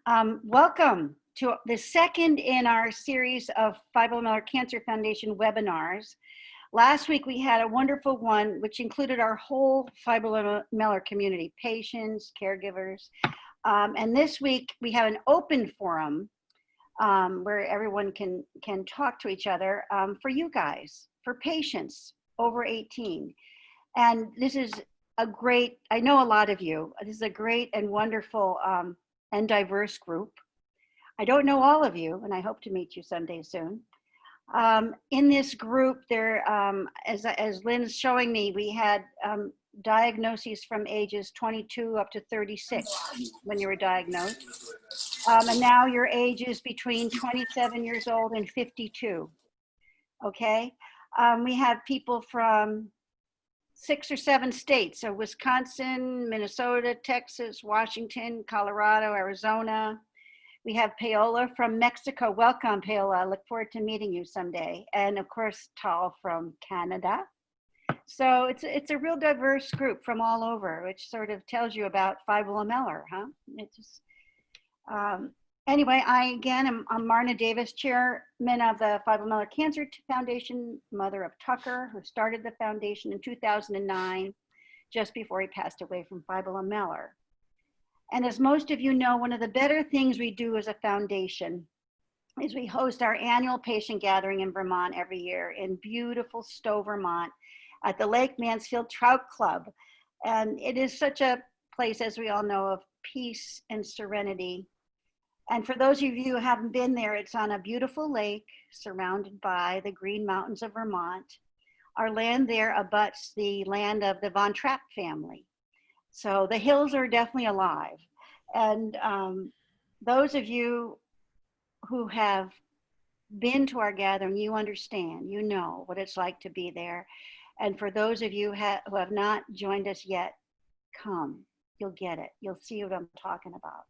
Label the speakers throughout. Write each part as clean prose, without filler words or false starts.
Speaker 1: Welcome to the second in our series of Fibromyalgia Cancer Foundation webinars. Last week we had a wonderful one which included our whole fibromyalgia community, patients, caregivers. And this week we have an open forum where everyone can talk to each other for you guys, for patients over 18. And this is a great, I know a lot of you, this is a great and wonderful and diverse group. I don't know all of you, and I hope to meet you someday soon. In this group, there, as Lynn's showing me, we had diagnoses from ages 22 up to 36 when you were diagnosed. And now your age is between 27 years old and 52, okay? We have people from 6 or 7 states, so Wisconsin, Minnesota, Texas, Washington, Colorado, Arizona. We have Paola from Mexico. Welcome, Paola. I look forward to meeting you someday. And of course, Tal from Canada. So it's a real diverse group from all over, which sort of tells you about fibromyalgia, huh? It's just, anyway, I'm Marna Davis, chairman of the Fibromyalgia Cancer Foundation, mother of Tucker, who started the foundation in 2009, just before he passed away from fibromyalgia. And as most of you know, one of the better things we do as a foundation is we host our annual patient gathering in Vermont every year in beautiful Stowe, Vermont, at the Lake Mansfield Trout Club. And it is such a place, as we all know, of peace and serenity. And for those of you who haven't been there, it's on a beautiful lake surrounded by the Green Mountains of Vermont. Our land there abuts the land of the Von Trapp family. So the hills are definitely alive. And those of you who have been to our gathering, you understand, you know what it's like to be there. And for those of you who have not joined us yet, come, you'll get it. You'll see what I'm talking about.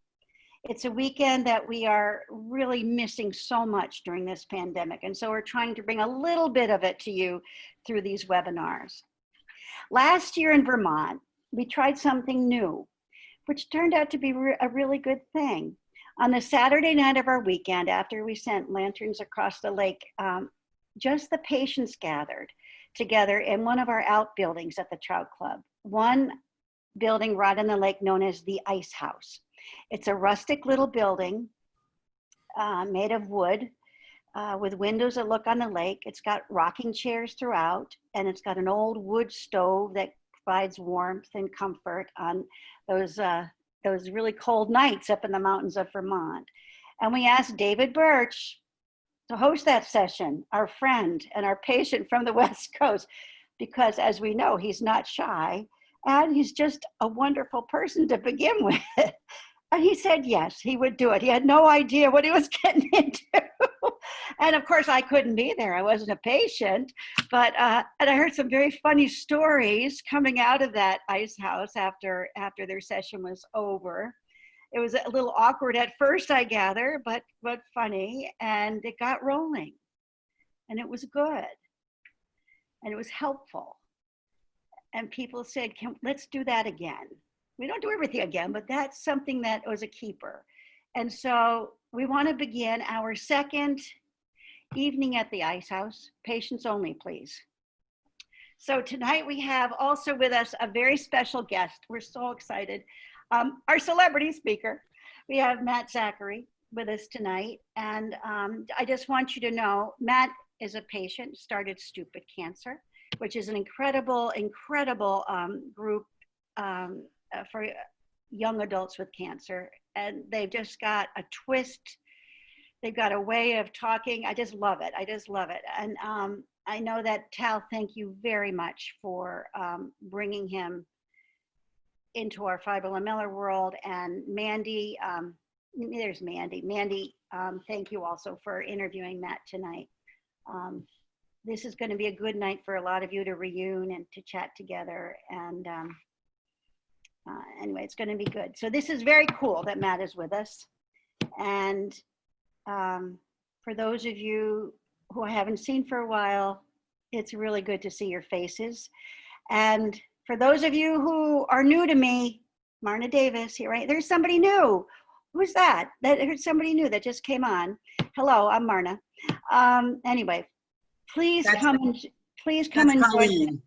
Speaker 1: It's a weekend that we are really missing so much during this pandemic. And so we're trying to bring a little bit of it to you through these webinars. Last year in Vermont, we tried something new, which turned out to be a really good thing. On the Saturday night of our weekend, after we sent lanterns across the lake, just the patients gathered together in one of our outbuildings at the Trout Club. One building right on the lake known as the Ice House. It's a rustic little building made of wood with windows that look on the lake. It's got rocking chairs throughout, and it's got an old wood stove that provides warmth and comfort on those really cold nights up in the mountains of Vermont. And we asked David Birch to host that session, our friend and our patient from the West Coast, because as we know, he's not shy and he's just a wonderful person to begin with. And he said yes, he would do it. He had no idea what he was getting into. And of course, I couldn't be there. I wasn't a patient. But and I heard some very funny stories coming out of that ice house after their session was over. It was a little awkward at first, I gather, but funny. And it got rolling. And it was good. And it was helpful. And people said, let's do that again. We don't do everything again, but that's something that was a keeper. And so we want to begin our second evening at the Ice House. Patients only, please. So tonight we have also with us a very special guest. We're so excited. Our celebrity speaker. We have Matt Zachary with us tonight. And I just want you to know, Matt is a patient, started Stupid Cancer, which is an incredible group for young adults with cancer. And they've just got a twist. They've got a way of talking. I just love it. I just love it. And I know that Tal, thank you very much for bringing him into our fibromyalgia world. And Mandy, there's Mandy. Mandy, thank you also for interviewing Matt tonight. This is going to be a good night for a lot of you to reunion and to chat together. And anyway, it's going to be good. So this is very cool that Matt is with us. And for those of you who I haven't seen for a while, it's really good to see your faces. And for those of you who are new to me, Marna Davis here, right? There's somebody new. Who's that? I heard somebody new that just came on. Hello, I'm Marna. Anyway, please
Speaker 2: That's,
Speaker 1: come and
Speaker 2: that's
Speaker 1: join.
Speaker 2: Colleen.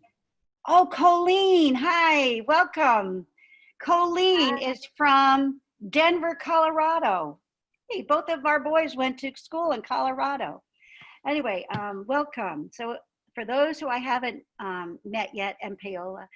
Speaker 1: Oh, Colleen, hi, welcome. Colleen is from Denver, Colorado. Hey, both of our boys went to school in Colorado. Anyway, welcome. So for those who I haven't met yet, and Paola,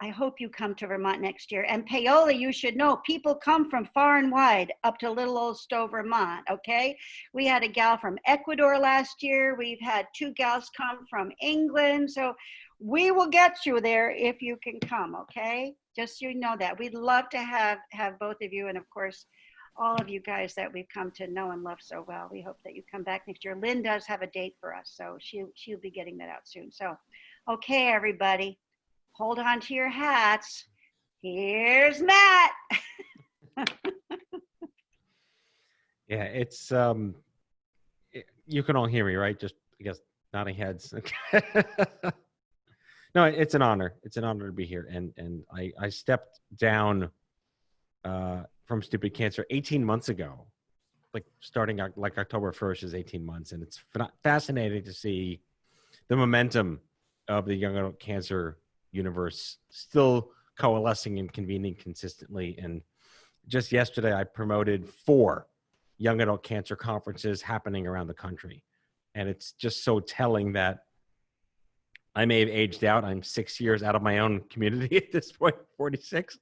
Speaker 1: I hope you come to Vermont next year. And Paola, you should know, people come from far and wide up to little old Stowe, Vermont, okay? We had a gal from Ecuador last year. We've had 2 gals come from England. So we will get you there if you can come, okay? Just so you know that. We'd love to have both of you, and of course, all of you guys that we've come to know and love so well. We hope that you come back next year. Lynn does have a date for us, so she'll be getting that out soon. So, okay, everybody, hold on to your hats. Here's Matt.
Speaker 3: Yeah, it's you can all hear me, right? Just, I guess, nodding heads. No, it's an honor. It's an honor to be here, and I stepped down from Stupid Cancer 18 months ago, like starting like October 1st is 18 months, and it's fascinating to see the momentum of the young adult cancer universe still coalescing and convening consistently. And just yesterday, I promoted 4 young adult cancer conferences happening around the country, and it's just so telling that I may have aged out. I'm 6 years out of my own community at this point, 46,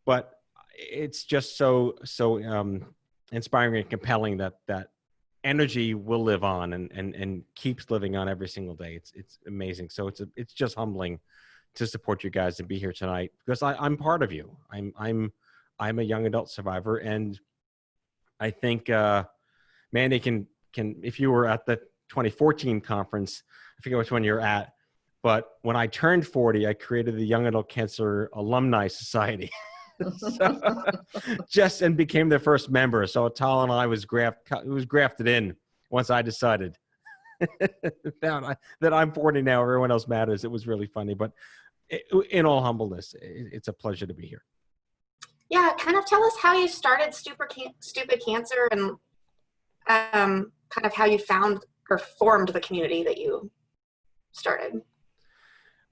Speaker 3: but it's just so inspiring and compelling that energy will live on and keeps living on every single day. It's amazing. So it's just humbling to support you guys and be here tonight, because I'm part of you. I'm a young adult survivor, and I think Mandy can if you were at the 2014 conference, I forget which one you're at, but when I turned 40, I created the Young Adult Cancer Alumni Society. And became their first member. So Tal and I was grafted in once I decided that I'm 40 now. Everyone else matters. It was really funny, but in all humbleness, it's a pleasure to be here.
Speaker 4: Yeah, kind of tell us how you started Stupid Cancer, and kind of how you found or formed the community that you started.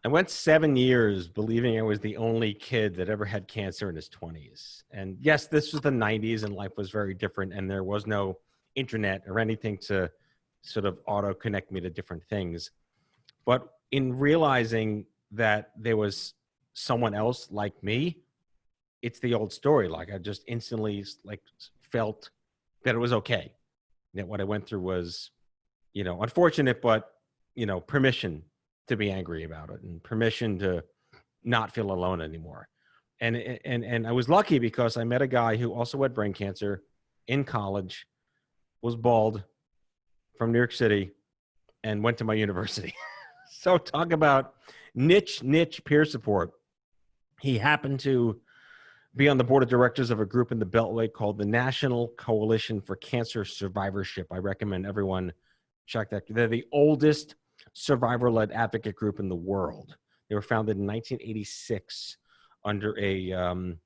Speaker 3: I went 7 years believing I was the only kid that ever had cancer in his 20s. And yes, this was the 90s and life was very different, and there was no internet or anything to sort of auto-connect me to different things. But in realizing that there was someone else like me, it's the old story. Like, I just instantly felt that it was okay. That what I went through was, unfortunate, but, permission to be angry about it and permission to not feel alone anymore. And I was lucky because I met a guy who also had brain cancer in college, was bald, from New York City, and went to my university. So talk about niche peer support. He happened to be on the board of directors of a group in the Beltway called the National Coalition for Cancer Survivorship. I recommend everyone check that. They're the oldest survivor-led advocate group in the world. They were founded in 1986 under a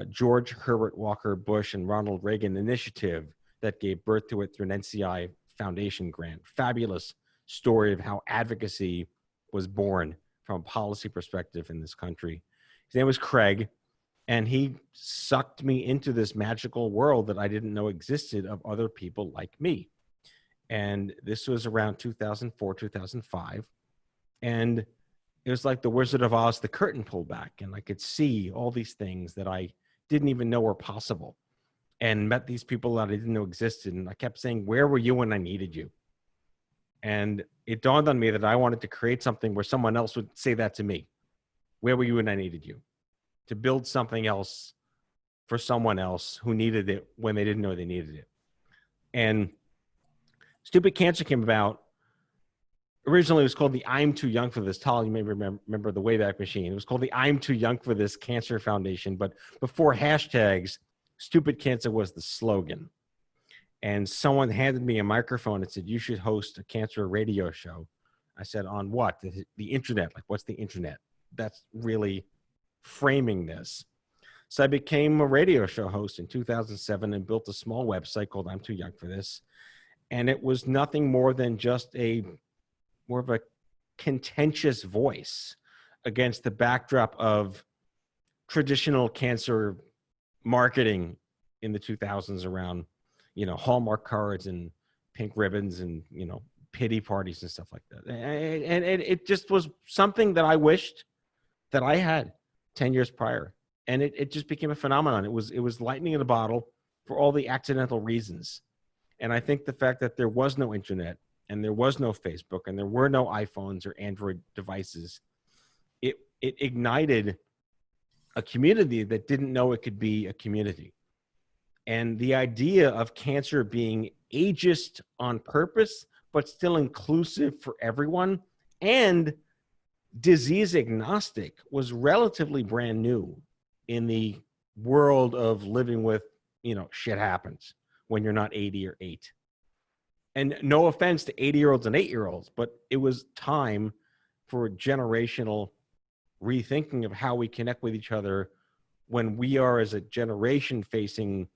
Speaker 3: George Herbert Walker Bush and Ronald Reagan initiative that gave birth to it through an NCI Foundation grant. Fabulous story of how advocacy was born from a policy perspective in this country. His name was Craig, and he sucked me into this magical world that I didn't know existed of other people like me. And this was around 2004, 2005. And it was like the Wizard of Oz, the curtain pulled back, and I could see all these things that I didn't even know were possible, and met these people that I didn't know existed. And I kept saying, where were you when I needed you? And it dawned on me that I wanted to create something where someone else would say that to me. Where were you when I needed you? To build something else for someone else who needed it when they didn't know they needed it. And Stupid Cancer came about. Originally, it was called the I'm Too Young for This. Tal, you may remember the Wayback Machine. It was called the I'm Too Young for This Cancer Foundation. But before hashtags, Stupid Cancer was the slogan. And someone handed me a microphone and said, you should host a cancer radio show. I said, on what? The internet. Like, what's the internet? That's really framing this. So I became a radio show host in 2007 and built a small website called I'm Too Young for This. And it was nothing more than just more of a contentious voice against the backdrop of traditional cancer marketing in the 2000s around, Hallmark cards and pink ribbons and, pity parties and stuff like that. And it just was something that I wished that I had 10 years prior. And it just became a phenomenon. It was lightning in a bottle for all the accidental reasons. And I think the fact that there was no internet and there was no Facebook and there were no iPhones or Android devices, it ignited a community that didn't know it could be a community. And the idea of cancer being ageist on purpose, but still inclusive for everyone and disease agnostic was relatively brand new in the world of living with, shit happens when you're not 80 or 8. And no offense to 80-year-olds and 8-year-olds, but it was time for generational rethinking of how we connect with each other when we are as a generation facing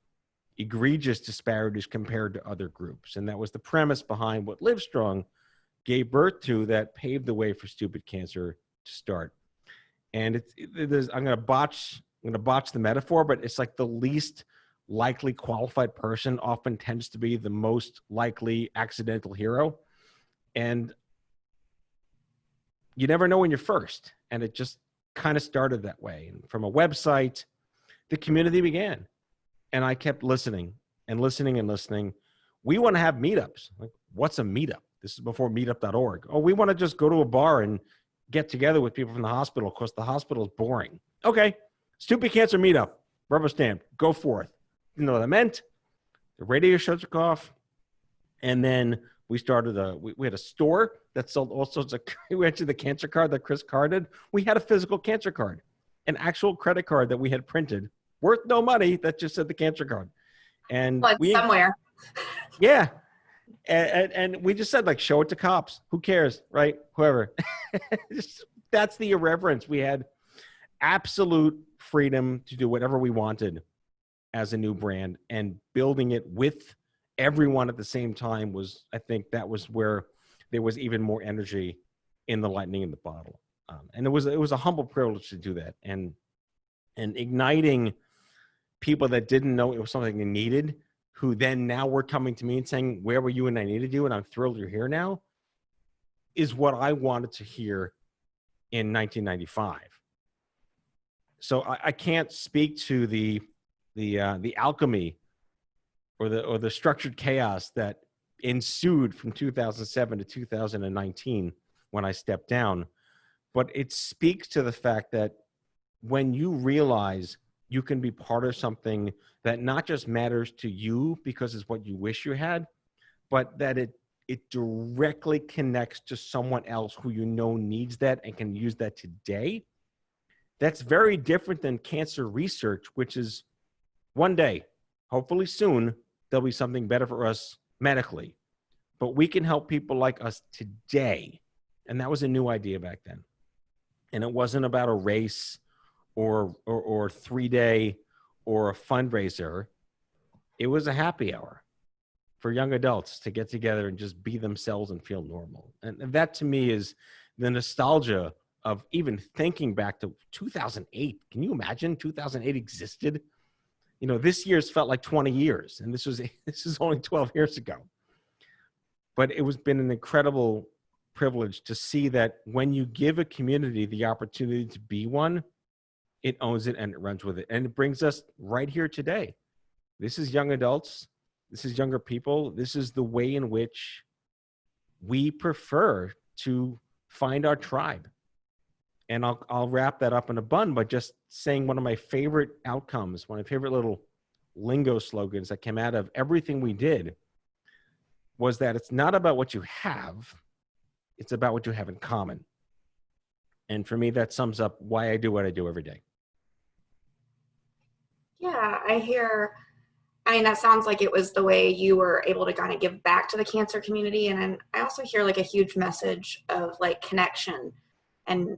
Speaker 3: egregious disparities compared to other groups. And that was the premise behind what Livestrong gave birth to that paved the way for Stupid Cancer to start. And I'm going to botch the metaphor, but it's like the least likely qualified person often tends to be the most likely accidental hero. And you never know when you're first. And it just kind of started that way. And from a website, the community began. And I kept listening and listening and listening. We want to have meetups. Like, what's a meetup? This is before meetup.org. Oh, we want to just go to a bar and get together with people from the hospital because the hospital is boring. Okay, Stupid Cancer meetup, rubber stamp, go forth. You know what that meant? The radio show took off. And then we started we had a store that sold all sorts of, we went to the cancer card that Chris carded. We had a physical cancer card, an actual credit card that we had printed, worth no money, that just said the cancer card. And
Speaker 4: somewhere.
Speaker 3: Yeah. And we just said, like, show it to cops. Who cares, right? Whoever. That's the irreverence. We had absolute freedom to do whatever we wanted as a new brand, and building it with everyone at the same time was, I think that was where there was even more energy in the lightning in the bottle. And it was a humble privilege to do that. And igniting people that didn't know it was something they needed, who then now were coming to me and saying, where were you when I needed you? And I'm thrilled you're here now, is what I wanted to hear in 1995. So I can't speak to the alchemy or the structured chaos that ensued from 2007 to 2019 when I stepped down. But it speaks to the fact that when you realize you can be part of something that not just matters to you because it's what you wish you had, but that it directly connects to someone else who needs that and can use that today. That's very different than cancer research, which is one day, hopefully soon, there'll be something better for us medically. But we can help people like us today. And that was a new idea back then. And it wasn't about a race or 3-day or a fundraiser. It was a happy hour for young adults to get together and just be themselves and feel normal. And that to me is the nostalgia of even thinking back to 2008. Can you imagine 2008 existed? This year's felt like 20 years, and this is only 12 years ago. But it was been an incredible privilege to see that when you give a community the opportunity to be one, it owns it and it runs with it. And it brings us right here today. This is young adults. This is younger people. This is the way in which we prefer to find our tribe. And I'll wrap that up in a bun by just saying one of my favorite outcomes, one of my favorite little lingo slogans that came out of everything we did was that it's not about what you have, it's about what you have in common. And for me, that sums up why I do what I do every day.
Speaker 4: Yeah, that sounds like it was the way you were able to kind of give back to the cancer community. And I also hear like a huge message of like connection and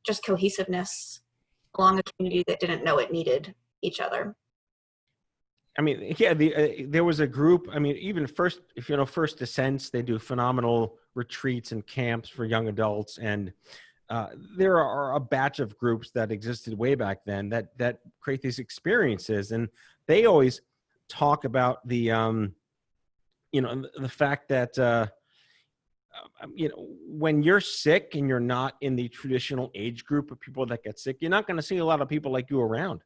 Speaker 4: just cohesiveness along a community that didn't know it needed each other.
Speaker 3: I mean, yeah, there was a group. I mean, even if you know, First Descents, they do phenomenal retreats and camps for young adults, and there are a batch of groups that existed way back then that create these experiences, and they always talk about the you know, the fact that you know, when you're sick and you're not in the traditional age group of people that get sick, you're not going to see a lot of people like you around.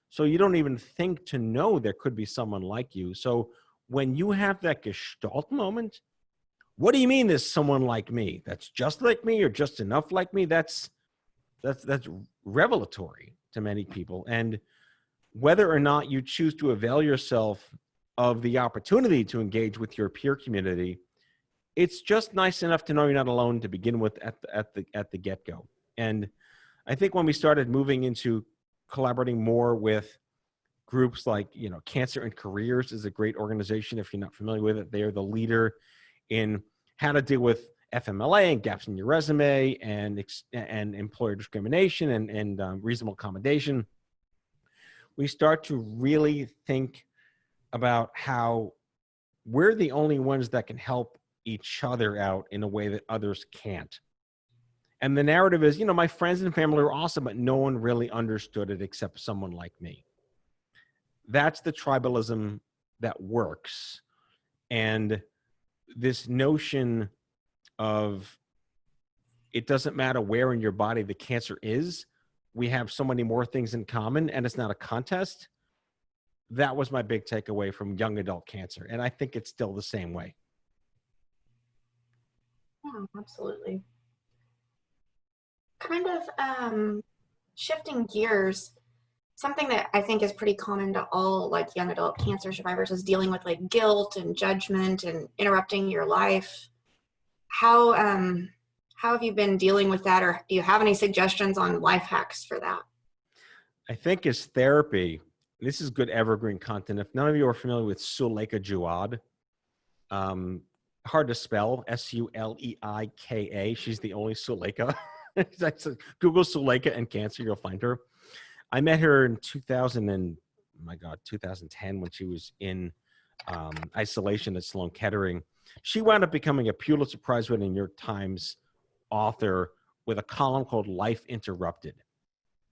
Speaker 3: So you don't even think to know there could be someone like you. So when you have that gestalt moment, what do you mean there's someone like me that's just like me or just enough like me? That's revelatory to many people. And whether or not you choose to avail yourself of the opportunity to engage with your peer community, it's just nice enough to know you're not alone to begin with at the get-go. And I think when we started moving into collaborating more with groups like, you know, Cancer and Careers is a great organization. If you're not familiar with it, they are the leader in how to deal with FMLA and gaps in your resume and employer discrimination and reasonable accommodation. We start to really think about how we're the only ones that can help each other out in a way that others can't. And the narrative is, you know, my friends and family are awesome, but no one really understood it except someone like me. That's the tribalism that works. And this notion of it doesn't matter where in your body the cancer is, we have so many more things in common and it's not a contest. That was my big takeaway from young adult cancer. And I think it's still the same way.
Speaker 4: Yeah, absolutely. Kind of shifting gears, something that I think is pretty common to all like young adult cancer survivors is dealing with like guilt and judgment and interrupting your life. How have you been dealing with that, or do you have any suggestions on life hacks for that?
Speaker 3: I think as therapy, this is good evergreen content. If none of you are familiar with Suleika Jawad, hard to spell, Suleika. She's the only Suleika. Google Suleika and cancer, you'll find her. I met her in 2010 when she was in isolation at Sloan Kettering. She wound up becoming a Pulitzer Prize-winning New York Times author with a column called Life Interrupted.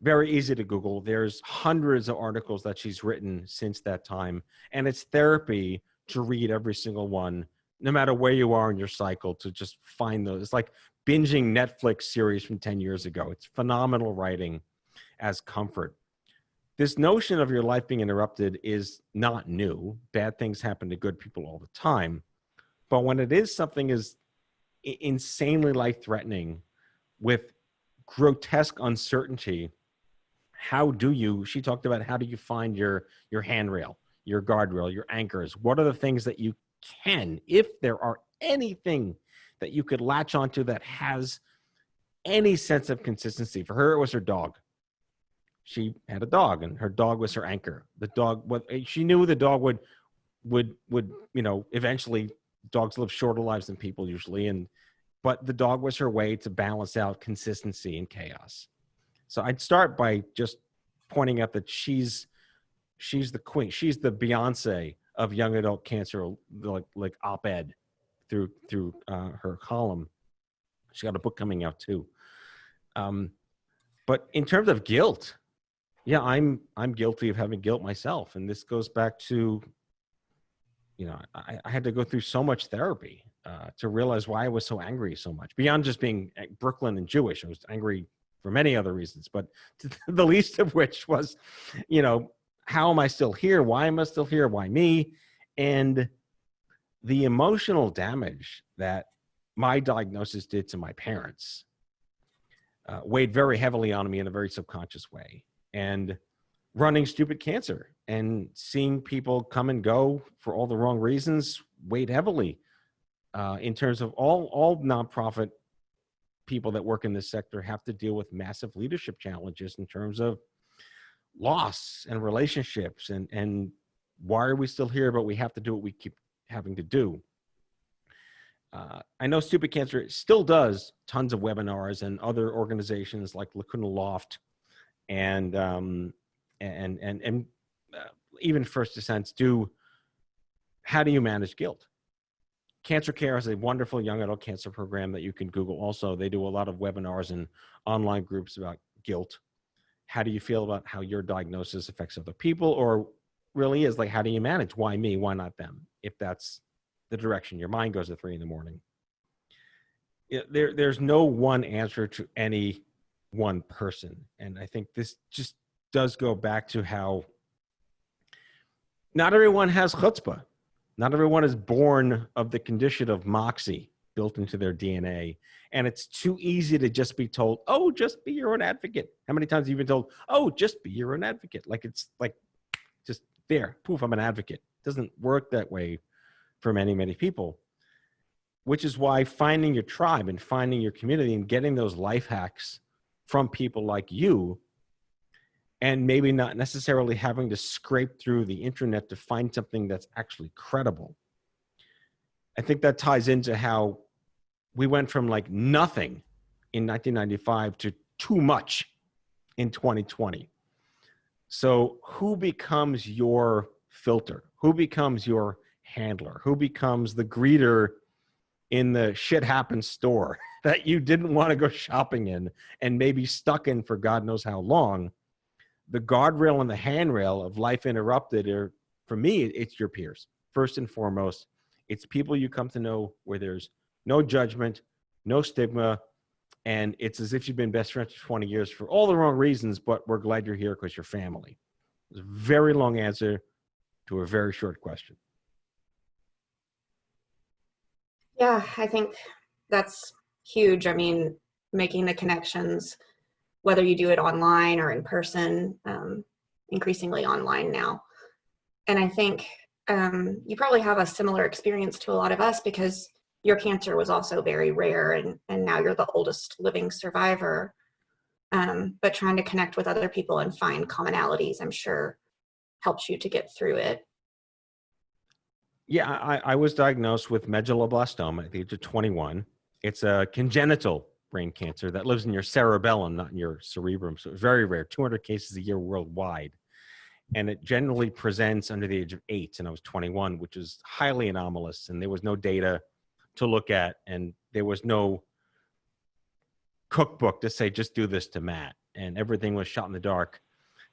Speaker 3: Very easy to Google. There's hundreds of articles that she's written since that time. And it's therapy to read every single one, no matter where you are in your cycle, to just find those. It's like binging Netflix series from 10 years ago. It's phenomenal writing as comfort. This notion of your life being interrupted is not new. Bad things happen to good people all the time. But when it is something as insanely life-threatening with grotesque uncertainty, she talked about how do you find your handrail, your guardrail, your anchors? What are the things that you can, if there are anything that you could latch onto that has any sense of consistency? For her, it was her dog. She had a dog, and her dog was her anchor. The dog, she knew the dog would you know, eventually, dogs live shorter lives than people usually, but the dog was her way to balance out consistency and chaos. So I'd start by just pointing out that she's the queen. She's the Beyonce of young adult cancer, like op-ed through her column. She got a book coming out too. But in terms of guilt, yeah, I'm guilty of having guilt myself. And this goes back to, you know, I had to go through so much therapy to realize why I was so angry so much. Beyond just being Brooklyn and Jewish, I was angry for many other reasons, but the least of which was, you know, how am I still here? Why am I still here? Why me? And the emotional damage that my diagnosis did to my parents weighed very heavily on me in a very subconscious way. And running Stupid Cancer and seeing people come and go for all the wrong reasons weighed heavily in terms of all nonprofit people that work in this sector have to deal with massive leadership challenges in terms of loss and relationships and why are we still here, but we have to do what we keep having to do. I know Stupid Cancer still does tons of webinars, and other organizations like Lacuna Loft and even First Descents how do you manage guilt? Cancer Care has a wonderful young adult cancer program that you can Google. Also, they do a lot of webinars and online groups about guilt. How do you feel about how your diagnosis affects other people? Or really is like, how do you manage? Why me? Why not them? If that's the direction your mind goes at 3 a.m. There's no one answer to any one person. And I think this just does go back to how not everyone has chutzpah. Not everyone is born of the condition of moxie built into their DNA. And it's too easy to just be told, oh, just be your own advocate. How many times have you been told, oh, just be your own advocate? Like, it's like, just there, poof, I'm an advocate. It doesn't work that way for many, many people, which is why finding your tribe and finding your community and getting those life hacks from people like you, and maybe not necessarily having to scrape through the internet to find something that's actually credible. I think that ties into how we went from like nothing in 1995 to too much in 2020. So who becomes your filter? Who becomes your handler? Who becomes the greeter in the shit happens store that you didn't want to go shopping in and maybe stuck in for God knows how long? The guardrail and the handrail of life interrupted are, for me, it's your peers. First and foremost, it's people you come to know where there's no judgment, no stigma, and it's as if you've been best friends for 20 years for all the wrong reasons, but we're glad you're here because you're family. It's a very long answer to a very short question.
Speaker 4: Yeah, I think that's huge. I mean, making the connections, whether you do it online or in person, increasingly online now. And I think you probably have a similar experience to a lot of us because your cancer was also very rare, and now you're the oldest living survivor. But trying to connect with other people and find commonalities, I'm sure, helps you to get through it.
Speaker 3: Yeah, I was diagnosed with medulloblastoma at the age of 21. It's a congenital brain cancer that lives in your cerebellum, not in your cerebrum. So it's very rare, 200 cases a year worldwide. And it generally presents under the age of 8, and I was 21, which is highly anomalous. And there was no data to look at, and there was no cookbook to say, just do this to Matt. And everything was shot in the dark,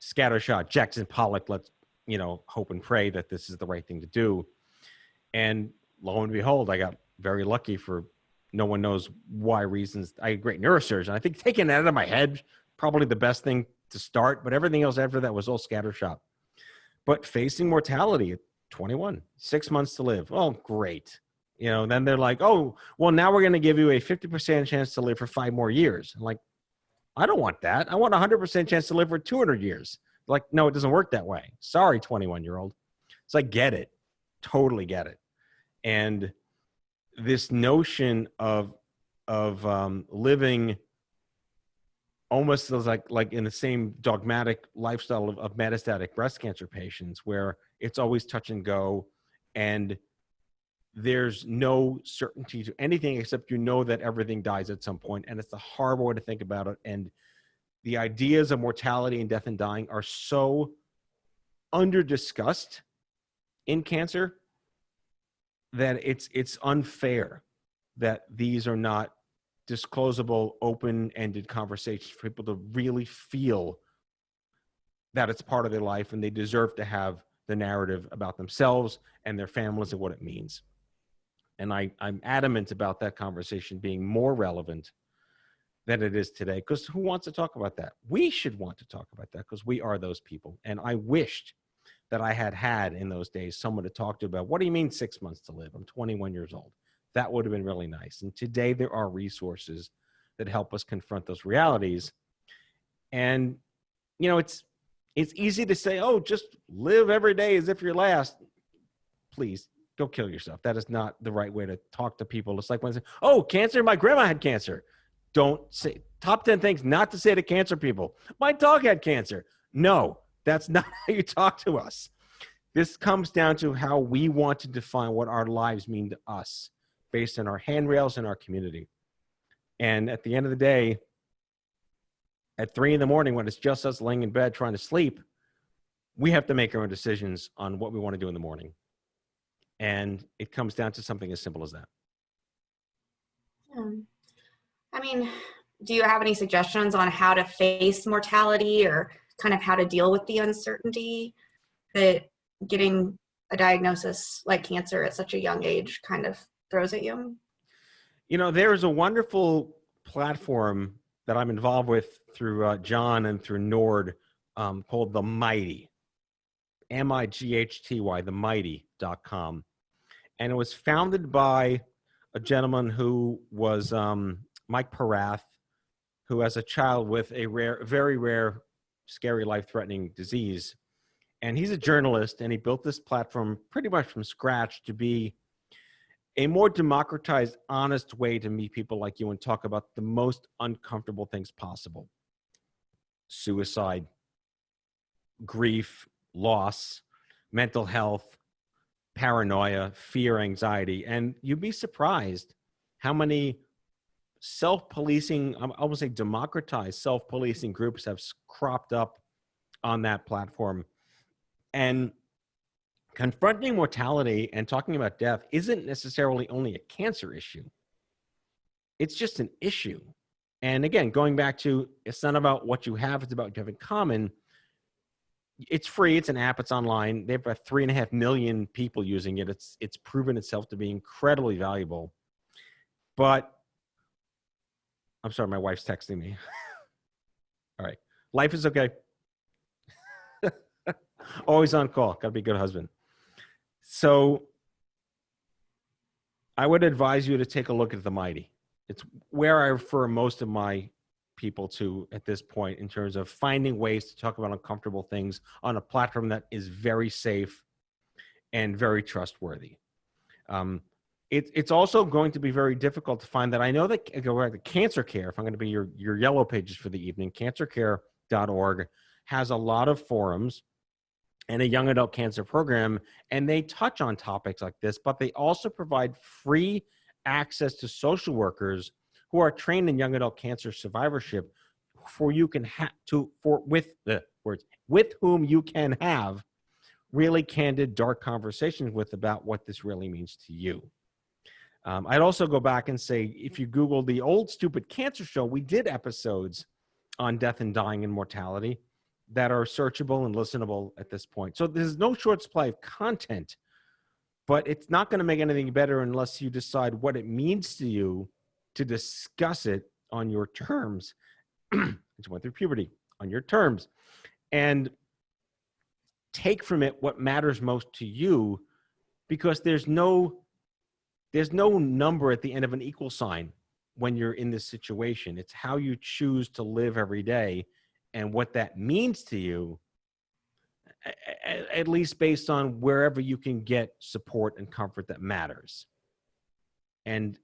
Speaker 3: scattershot, Jackson Pollock, let's, hope and pray that this is the right thing to do. And lo and behold, I got very lucky for no one knows why reasons. I had a great neurosurgeon. I think taking that out of my head, probably the best thing to start, but everything else after that was all scattershot. But facing mortality at 21, 6 months to live. Oh, great. Then they're like, oh, well, now we're going to give you a 50% chance to live for 5 more years. I'm like, I don't want that. I want a 100% chance to live for 200 years. Like, no, it doesn't work that way. Sorry, 21-year-old. So I get it. Totally get it. And this notion of living almost like in the same dogmatic lifestyle of metastatic breast cancer patients, where it's always touch and go, and there's no certainty to anything except that everything dies at some point, and it's a horrible way to think about it. And the ideas of mortality and death and dying are so under-discussed in cancer that it's unfair that these are not disclosable, open-ended conversations for people to really feel that it's part of their life and they deserve to have the narrative about themselves and their families and what it means. And I'm adamant about that conversation being more relevant than it is today, because who wants to talk about that? We should want to talk about that because we are those people. And I wished that I had in those days someone to talk to about, what do you mean 6 months to live? I'm 21 years old. That would have been really nice. And today there are resources that help us confront those realities. And, it's easy to say, oh, just live every day as if you're last. Please go kill yourself. That is not the right way to talk to people. It's like when I say, oh, cancer, my grandma had cancer. Don't say top 10 things not to say to cancer people. My dog had cancer. No, that's not how you talk to us. This comes down to how we want to define what our lives mean to us based on our handrails and our community. And at the end of the day, at 3 in the morning when it's just us laying in bed trying to sleep, we have to make our own decisions on what we want to do in the morning. And it comes down to something as simple as that.
Speaker 4: I mean, do you have any suggestions on how to face mortality or kind of how to deal with the uncertainty that getting a diagnosis like cancer at such a young age kind of throws at you?
Speaker 3: You know, there is a wonderful platform that I'm involved with through John and through Nord called The Mighty, MIGHTY, themighty.com. And it was founded by a gentleman who was Mike Parath, who has a child with a rare, very rare, scary, life-threatening disease. And he's a journalist, and he built this platform pretty much from scratch to be a more democratized, honest way to meet people like you and talk about the most uncomfortable things possible. Suicide, grief, loss, mental health, paranoia, fear, anxiety. And you'd be surprised how many self-policing, I almost say democratized self-policing groups have cropped up on that platform. And confronting mortality and talking about death isn't necessarily only a cancer issue. It's just an issue. And again, going back to, it's not about what you have, it's about what you have in common. It's free, it's an app, it's online. They've got 3.5 million people using it. It's proven itself to be incredibly valuable. But, I'm sorry, my wife's texting me. All right, life is okay. Always on call, gotta be a good husband. So I would advise you to take a look at The Mighty. It's where I refer most of my people to at this point in terms of finding ways to talk about uncomfortable things on a platform that is very safe and very trustworthy. It's also going to be very difficult to find that. I know that the Cancer Care, if I'm going to be your yellow pages for the evening, cancercare.org has a lot of forums and a young adult cancer program, and they touch on topics like this, but they also provide free access to social workers who are trained in young adult cancer survivorship with whom you can have really candid, dark conversations with about what this really means to you. I'd also go back and say, if you Google the old Stupid Cancer Show, we did episodes on death and dying and mortality that are searchable and listenable at this point. So there's no short supply of content, but it's not going to make anything better unless you decide what it means to you to discuss it on your terms. I just went through puberty, on your terms, and take from it what matters most to you, because there's no number at the end of an equal sign when you're in this situation. It's how you choose to live every day and what that means to you, at least based on wherever you can get support and comfort that matters. And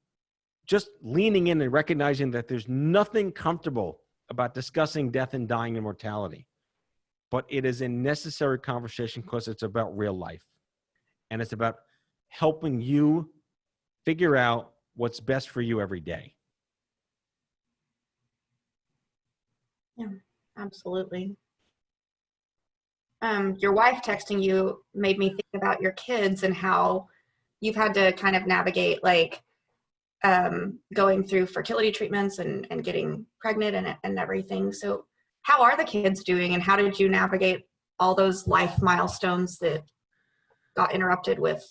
Speaker 3: just leaning in and recognizing that there's nothing comfortable about discussing death and dying and mortality, but it is a necessary conversation because it's about real life. And it's about helping you figure out what's best for you every day.
Speaker 4: Yeah, absolutely. Your wife texting you made me think about your kids and how you've had to kind of navigate like going through fertility treatments and getting pregnant and everything. So how are the kids doing, and how did you navigate all those life milestones that got interrupted with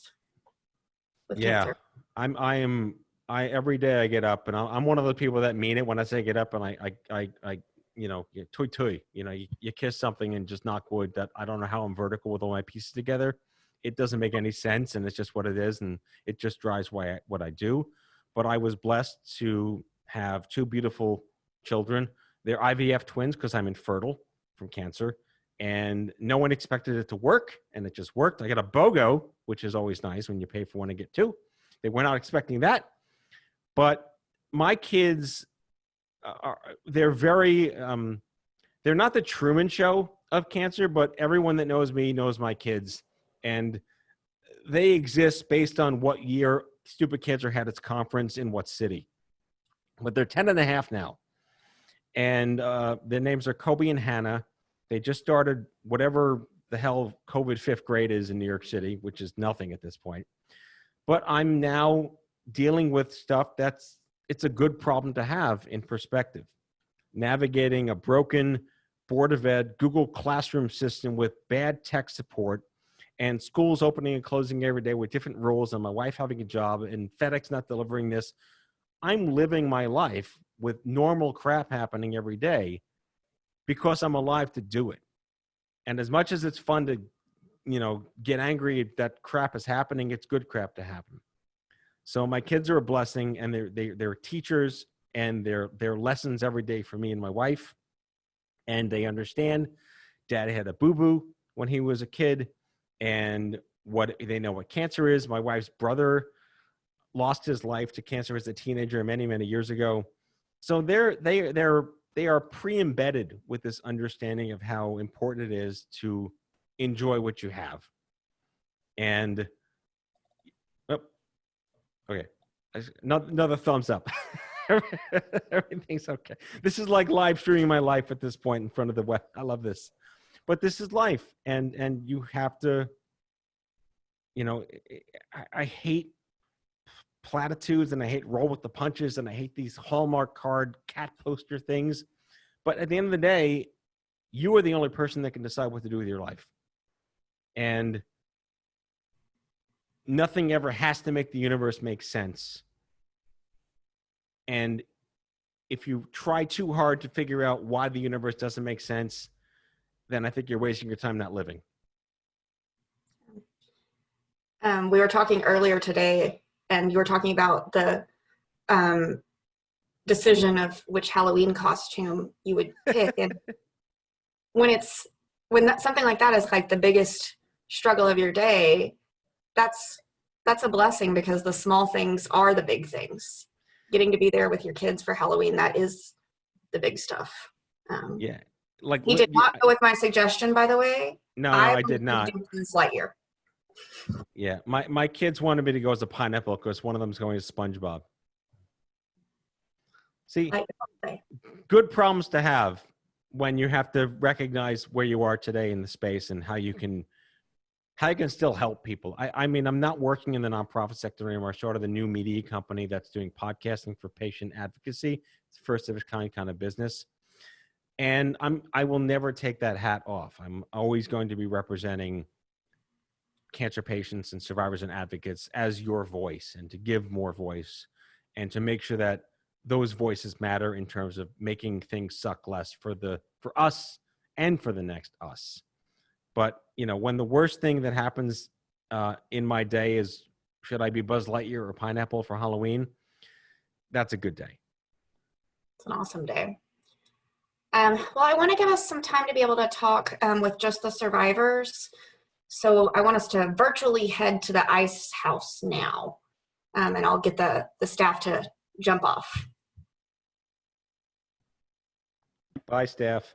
Speaker 4: cancer?
Speaker 3: I every day I get up, and I'm one of the people that mean it when I say get up, and I you know, toy, you know, you kiss something and just knock wood that I don't know how I'm vertical with all my pieces together. It doesn't make any sense, and it's just what it is, and it just drives what I do. But I was blessed to have 2 beautiful children. They're IVF twins because I'm infertile from cancer, and no one expected it to work, and it just worked. I got a BOGO, which is always nice when you pay for one and get 2. They were not expecting that. But my kids, they're very, they're not the Truman Show of cancer, but everyone that knows me knows my kids. And they exist based on what year Stupid Cancer had its conference in what city. But they're 10 and a half now. And their names are Kobe and Hannah. They just started whatever the hell COVID 5th grade is in New York City, which is nothing at this point. But I'm now dealing with stuff it's a good problem to have in perspective. Navigating a broken Board of Ed Google Classroom system with bad tech support, and schools opening and closing every day with different rules, and my wife having a job, and FedEx not delivering this. I'm living my life with normal crap happening every day because I'm alive to do it. And as much as it's fun to, get angry that crap is happening, it's good crap to happen. So my kids are a blessing, and they're teachers, and they're lessons every day for me and my wife. And they understand Dad had a boo-boo when he was a kid, and they know what cancer is. My wife's brother lost his life to cancer as a teenager many, many years ago. So they are pre-embedded with this understanding of how important it is to enjoy what you have. And okay, another thumbs up. Everything's okay. This is like live streaming my life at this point in front of the web. I love this, but this is life, and you have to, I hate platitudes, and I hate roll with the punches, and I hate these Hallmark card cat poster things. But at the end of the day, you are the only person that can decide what to do with your life, and nothing ever has to make the universe make sense. And if you try too hard to figure out why the universe doesn't make sense, then I think you're wasting your time not living.
Speaker 4: We were talking earlier today, and you were talking about the decision of which Halloween costume you would pick. And when something like that is like the biggest struggle of your day, that's a blessing, because the small things are the big things. Getting to be there with your kids for Halloween, that is the big stuff.
Speaker 3: Yeah. Like
Speaker 4: he did not go with my suggestion, by the way.
Speaker 3: No, I did not.
Speaker 4: Lightyear.
Speaker 3: Yeah. My kids wanted me to go as a pineapple because one of them is going as SpongeBob. See, good problems to have when you have to recognize where you are today in the space and how you can still help people. I mean, I'm not working in the nonprofit sector anymore. I started a new media company that's doing podcasting for patient advocacy. It's first of its kind of business. And I will never take that hat off. I'm always going to be representing cancer patients and survivors and advocates as your voice, and to give more voice, and to make sure that those voices matter in terms of making things suck less for us and for the next us. But, when the worst thing that happens in my day is, should I be Buzz Lightyear or pineapple for Halloween? That's a good day.
Speaker 4: It's an awesome day. Well, I want to give us some time to be able to talk with just the survivors. So I want us to virtually head to the ice house now. And I'll get the staff to jump off.
Speaker 3: Bye, staff.